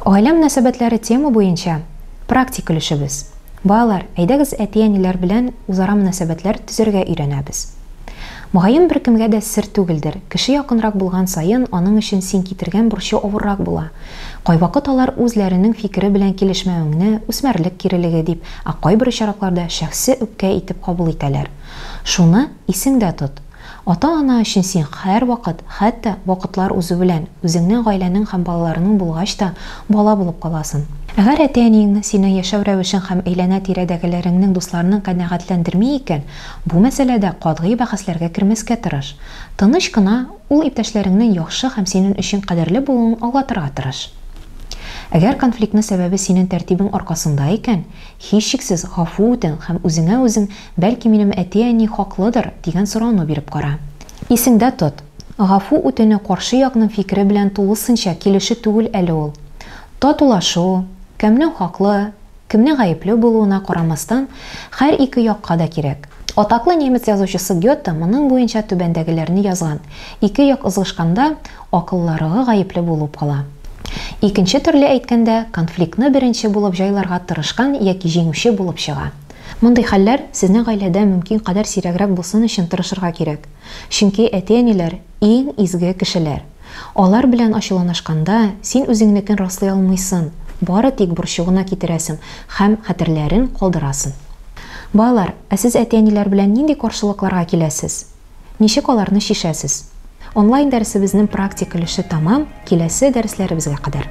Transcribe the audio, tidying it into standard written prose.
Гаилә мөнәсәбәтләре тема буенча практик өлешебез. Балалар, әйдәгез әти-әниләр белән үзара мөнәсәбәтләр төзергә өйрәнәбез. Мөгаен беркемгә дә сер түгелдер. Кеше якынрак булган саен, аның өчен син китергән бурчы авыррак була. Кайвакыт алар үзләренең фикере белән килешмәвеңне үсмерлек кирелеге дип, кайбер очракларда шәхси үпкә итеп кабул итәләр. Шуны исеңдә тот. Ата-ана өчен син һәр вакыт, хәтта вакытлар үзе белән, үзеңнең гаиләнең һәм балаларының булгач та бала булып каласың. Әгәр әти-әниеңне сине яшәү рәвешен һәм әйләнә-тирәдәгеләреңнең дусларының канәгатьләндерми икән, бу мәсьәләдә катгый бәхәсләргә кертмәскә тырыш. Тыныч кына ул иптәшләреңнең яхшы һәм синең өчен кадерле булуын аңлатырга тырыш. Әгәр конфликтны сәбәбе синең тәртибең аркасында икән, һичшиксез гафу үтен һәм үзеңә үзең бәлки минем әти-әни хаклыдыр дигән сорауны биреп кара. Исеңдә тот, гафу үтене каршы якның фикере белән тулысынча килешү түгел әле ул. Татулашу, кемнең хаклы, кемнең гаепле булуына карамастан, һәр ике якка да кирәк. Атаклы немец язучысы Гёте моның буенча түбәндәгеләрне язган: ике як ызгышканда, акылларыгы гаепле булып кала. Икенче төрле әйткәндә, конфликтны беренче булып җайларга тырышкан яки җиңүче булып чыга. Мондый хәлләр сезнең гаиләдә мөмкин кадәр сирәгрәк булсын өчен тырышырга кирәк. Чөнки әти-әниләр иң изге кешеләр. Алар белән ачуланышканда син үзеңнекен раслый алмыйсың, бары тик борчугына китерәсең һәм хәтерләрен калдырасың. Балалар, сез әти-әниләр белән нинди каршылыкларга киләсез? Ничек аларны шишәсез? Онлайн дәресебезнең практик өлеше тамам, киләсе дәресләребезгә кадәр.